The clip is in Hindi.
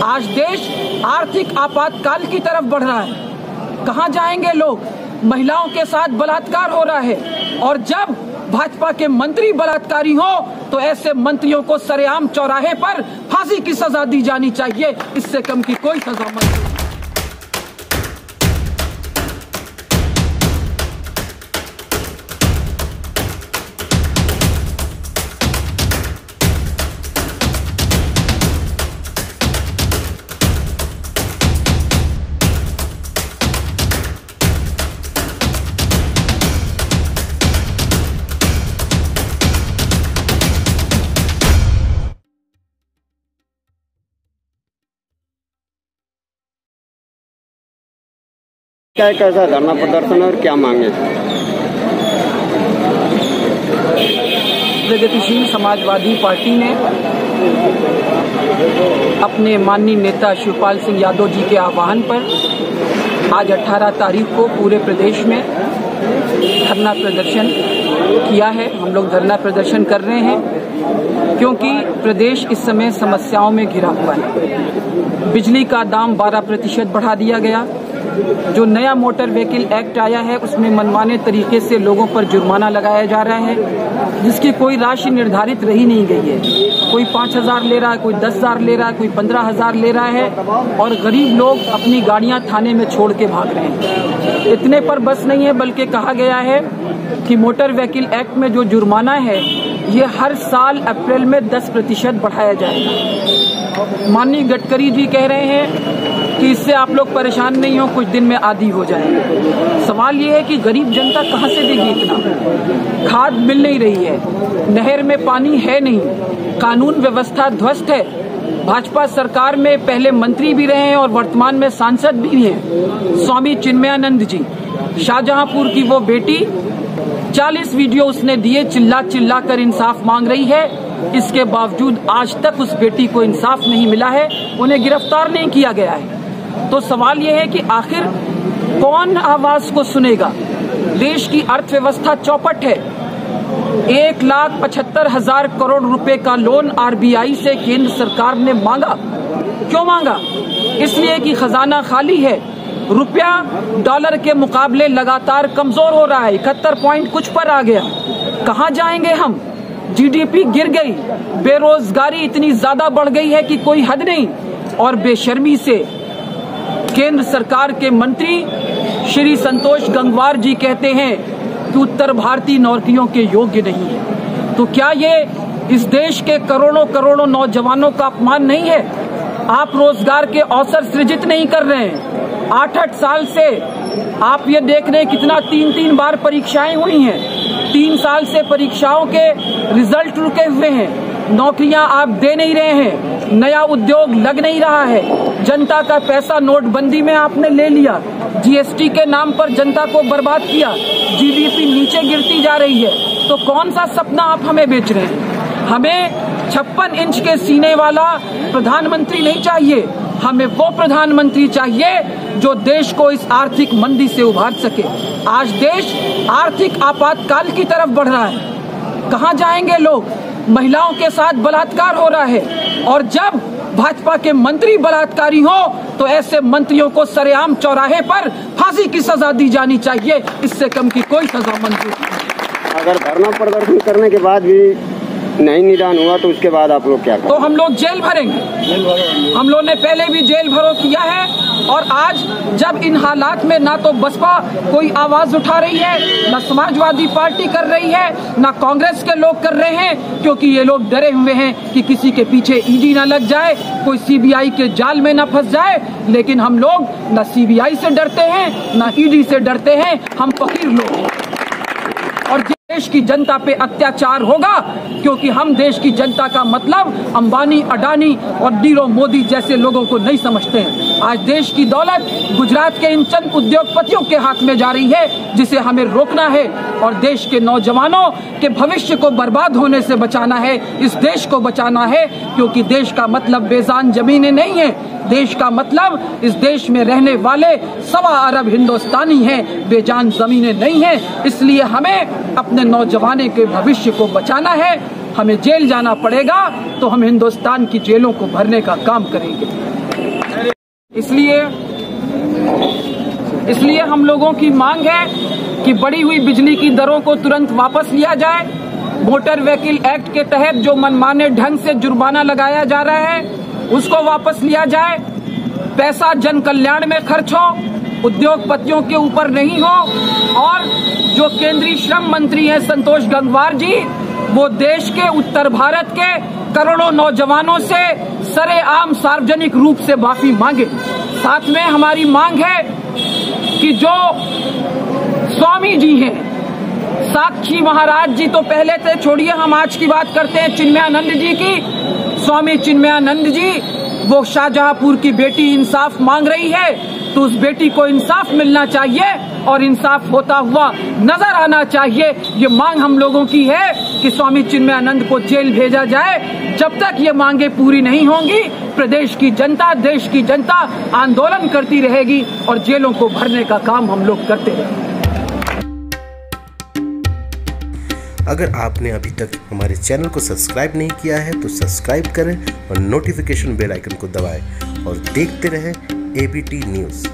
आज देश आर्थिक आपातकाल की तरफ बढ़ रहा है। कहां जाएंगे लोग? महिलाओं के साथ बलात्कार हो रहा है और जब भाजपा के मंत्री बलात्कारी हो तो ऐसे मंत्रियों को सरेआम चौराहे पर फांसी की सजा दी जानी चाहिए। इससे कम की कोई सजा नहीं। क्या कैसा धरना प्रदर्शन और क्या मांगे? प्रगतिशील समाजवादी पार्टी ने अपने माननीय नेता शिवपाल सिंह यादव जी के आह्वान पर आज 18 तारीख को पूरे प्रदेश में धरना प्रदर्शन किया है। हम लोग धरना प्रदर्शन कर रहे हैं क्योंकि प्रदेश इस समय समस्याओं में घिरा हुआ है। बिजली का दाम 12% बढ़ा दिया गया। जो नया मोटर व्हीकल एक्ट आया है उसमें मनमाने तरीके से लोगों पर जुर्माना लगाया जा रहा है जिसकी कोई राशि निर्धारित रही नहीं गई है। कोई 5,000 ले रहा है, कोई 10,000 ले रहा है, कोई 15,000 ले रहा है और गरीब लोग अपनी गाड़ियां थाने में छोड़ के भाग रहे हैं। इतने पर बस नहीं है बल्कि कहा गया है कि मोटर व्हीकल एक्ट में जो जुर्माना है ये हर साल अप्रैल में 10% बढ़ाया जाएगा। माननीय गडकरी जी कह रहे हैं कि इससे आप लोग परेशान नहीं हो, कुछ दिन में आदी हो जाएंगे। सवाल ये है कि गरीब जनता कहां से देगी इतना? खाद मिल नहीं रही है, नहर में पानी है नहीं, कानून व्यवस्था ध्वस्त है। भाजपा सरकार में पहले मंत्री भी रहे हैं और वर्तमान में सांसद भी हैं। स्वामी चिन्मयानंद जी, शाहजहांपुर की वो बेटी 40 वीडियो उसने दिए, चिल्ला चिल्ला कर इंसाफ मांग रही है। इसके बावजूद आज तक उस बेटी को इंसाफ नहीं मिला है, उन्हें गिरफ्तार नहीं किया गया है। तो सवाल ये है कि आखिर कौन आवाज को सुनेगा? देश की अर्थव्यवस्था चौपट है। 1,75,000 करोड़ रुपए का लोन आरबीआई से केंद्र सरकार ने मांगा। क्यों मांगा? इसलिए कि खजाना खाली है। रुपया डॉलर के मुकाबले लगातार कमजोर हो रहा है, 71 पॉइंट कुछ पर आ गया। कहां जाएंगे हम? जीडीपी गिर गई, बेरोजगारी इतनी ज्यादा बढ़ गई है कि कोई हद नहीं। और बेशर्मी से केंद्र सरकार के मंत्री श्री संतोष गंगवार जी कहते हैं कि उत्तर भारतीय नौकरियों के योग्य नहीं है। तो क्या ये इस देश के करोड़ों करोड़ों नौजवानों का अपमान नहीं है? आप रोजगार के अवसर सृजित नहीं कर रहे हैं। 8 साल से आप ये देख रहे हैं कितना 3 बार परीक्षाएं हुई हैं। 3 साल से परीक्षाओं के रिजल्ट रुके हुए हैं। नौकरियां आप दे नहीं रहे हैं, नया उद्योग लग नहीं रहा है। जनता का पैसा नोटबंदी में आपने ले लिया, जीएसटी के नाम पर जनता को बर्बाद किया, जीडीपी नीचे गिरती जा रही है। तो कौन सा सपना आप हमें बेच रहे हैं? हमें 56 इंच के सीने वाला प्रधानमंत्री नहीं चाहिए, हमें वो प्रधानमंत्री चाहिए जो देश को इस आर्थिक मंदी से उभार सके। आज देश आर्थिक आपातकाल की तरफ बढ़ रहा है। कहां जाएंगे लोग? महिलाओं के साथ बलात्कार हो रहा है और जब भाजपा के मंत्री बलात्कारी हो तो ऐसे मंत्रियों को सरेआम चौराहे पर फांसी की सजा दी जानी चाहिए। इससे कम की कोई सजा मंजूर नहीं। अगर धरना प्रदर्शन करने के बाद भी नहीं निदान हुआ तो उसके बाद आप लोग क्या करें? तो हम लोग जेल भरेंगे। हम लोग ने पहले भी जेल भरो किया है और आज जब इन हालात में ना तो बसपा कोई आवाज उठा रही है, ना समाजवादी पार्टी कर रही है, ना कांग्रेस के लोग कर रहे हैं, क्योंकि ये लोग डरे हुए हैं कि किसी के पीछे ईडी ना लग जाए, कोई सीबीआई के जाल में ना फंस जाए। लेकिन हम लोग ना सीबीआई से डरते हैं, ना ईडी से डरते हैं। हम फकीर लोग हैं और देश की जनता पे अत्याचार होगा क्योंकि हम देश की जनता का मतलब अंबानी, अडानी और नीरव मोदी जैसे लोगों को नहीं समझते हैं। आज देश की दौलत गुजरात के इन चंद उद्योगपतियों के हाथ में जा रही है जिसे हमें रोकना है और देश के नौजवानों के भविष्य को बर्बाद होने से बचाना है। इस देश को बचाना है क्योंकि देश का मतलब बेजान जमीनें नहीं है। देश का मतलब इस देश में रहने वाले 1.25 अरब हिंदुस्तानी हैं, बेजान जमीनें नहीं हैं। इसलिए हमें अपने नौजवानों के भविष्य को बचाना है हमें जेल जाना पड़ेगा तो हम हिंदुस्तान की जेलों को भरने का काम करेंगे। इसलिए हम लोगों की मांग है कि बढ़ी हुई बिजली की दरों को तुरंत वापस लिया जाए। मोटर व्हीकल एक्ट के तहत जो मनमाने ढंग से जुर्माना लगाया जा रहा है उसको वापस लिया जाए। पैसा जन कल्याण में खर्च हो, उद्योगपतियों के ऊपर नहीं हो। और जो केंद्रीय श्रम मंत्री हैं संतोष गंगवार जी, वो देश के उत्तर भारत के करोड़ों नौजवानों से सरेआम सार्वजनिक रूप से माफी मांगे। साथ में हमारी मांग है कि जो स्वामी जी हैं, साक्षी महाराज जी तो पहले थे, छोड़िए, हम आज की बात करते हैं चिन्मयानंद जी की। स्वामी चिन्मयानंद जी, वो शाहजहांपुर की बेटी इंसाफ मांग रही है तो उस बेटी को इंसाफ मिलना चाहिए और इंसाफ होता हुआ नजर आना चाहिए। ये मांग हम लोगों की है कि स्वामी चिन्मयानंद को जेल भेजा जाए। जब तक ये मांगे पूरी नहीं होंगी, प्रदेश की जनता, देश की जनता आंदोलन करती रहेगी और जेलों को भरने का काम हम लोग करते रहेंगे। अगर आपने अभी तक हमारे चैनल को सब्सक्राइब नहीं किया है तो सब्सक्राइब करें और नोटिफिकेशन बेल आइकन को दबाएं और देखते रहें ABT न्यूज़।